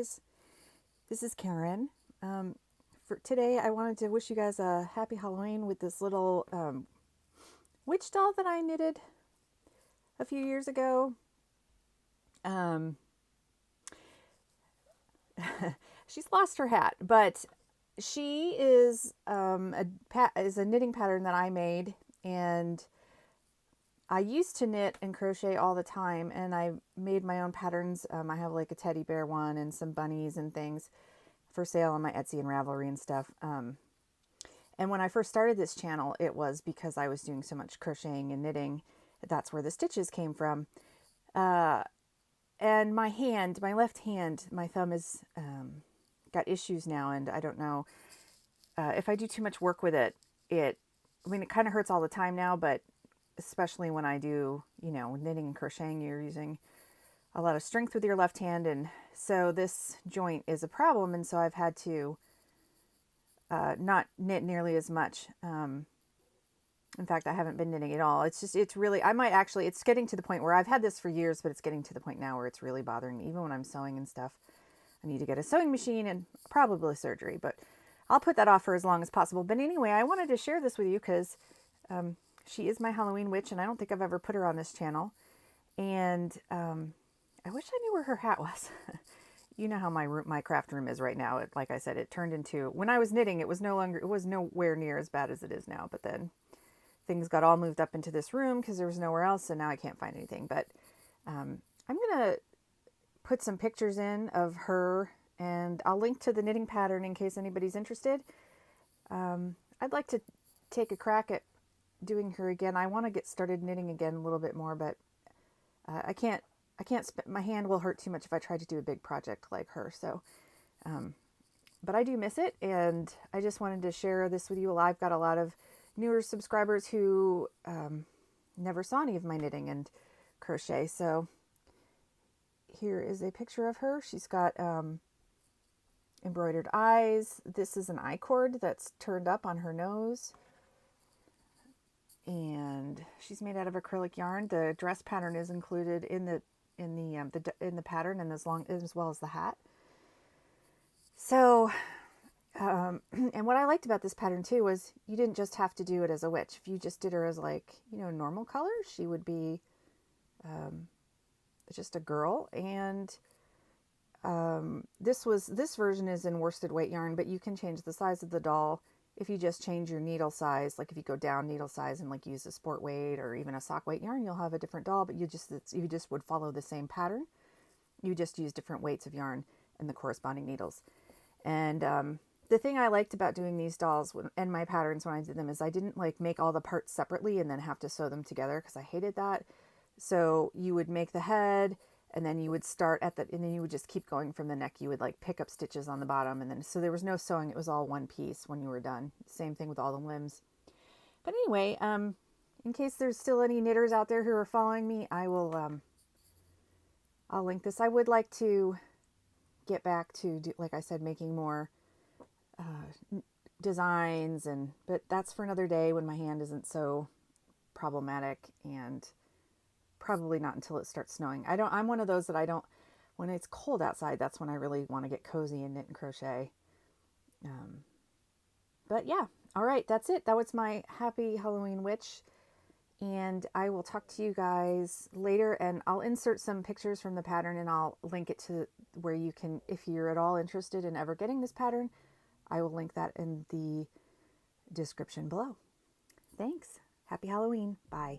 guys, this is Karen. For today, I wanted to wish you guys a happy Halloween with this little witch doll that I knitted a few years ago. She's lost her hat, but she is is a knitting pattern that I made, and I used to knit and crochet all the time, and I made my own patterns. I have like a teddy bear one and some bunnies and things for sale on my Etsy and Ravelry and stuff. And when I first started this channel, it was because I was doing so much crocheting and knitting. That's where the stitches came from. And my hand, my left hand, my thumb is got issues now, and I don't know if I do too much work with it. It kind of hurts all the time now, but especially when I do, knitting and crocheting, you're using a lot of strength with your left hand, and so this joint is a problem, and so I've had to not knit nearly as much. In fact, I haven't been knitting at all. It's getting to the point where I've had this for years, but it's getting to the point now where it's really bothering me. Even when I'm sewing and stuff, I need to get a sewing machine and probably surgery, but I'll put that off for as long as possible. But anyway, I wanted to share this with you because she is my Halloween witch, and I don't think I've ever put her on this channel. And I wish I knew where her hat was. You know how my craft room is right now. Like I said, it turned into, when I was knitting, it was nowhere near as bad as it is now. But then things got all moved up into this room because there was nowhere else, and now I can't find anything. But I'm gonna put some pictures in of her, and I'll link to the knitting pattern in case anybody's interested. I'd like to take a crack at doing her again. I want to get started knitting again a little bit more, but I can't. My hand will hurt too much if I try to do a big project like her. So, but I do miss it, and I just wanted to share this with you. I've got a lot of newer subscribers who never saw any of my knitting and crochet. So here is a picture of her. She's got embroidered eyes. This is an eye cord that's turned up on her nose. And she's made out of acrylic yarn. The dress pattern is included in the pattern, and as well as the hat. So, and what I liked about this pattern too was you didn't just have to do it as a witch. If you just did her as normal colors, she would be just a girl. And this version is in worsted weight yarn, but you can change the size of the doll if you just change your needle size. Like if you go down needle size and use a sport weight or even a sock weight yarn, you'll have a different doll, but you just would follow the same pattern. You just use different weights of yarn and the corresponding needles. And the thing I liked about doing these dolls and my patterns when I did them is I didn't make all the parts separately and then have to sew them together, because I hated that. So you would make the head, and then you would start and then you would just keep going from the neck. You would pick up stitches on the bottom, and then, so there was no sewing. It was all one piece when you were done. Same thing with all the limbs. But anyway, in case there's still any knitters out there who are following me, I'll link this. I would like to get back to, like I said, making more designs, but that's for another day when my hand isn't so problematic, and probably not until it starts snowing. I'm one of those that when it's cold outside, that's when I really want to get cozy and knit and crochet. But yeah, all right, that's it. That was my happy Halloween witch, and I will talk to you guys later, and I'll insert some pictures from the pattern, and I'll link it to where you can, if you're at all interested in ever getting this pattern, I will link that in the description below. Thanks. Happy Halloween. Bye.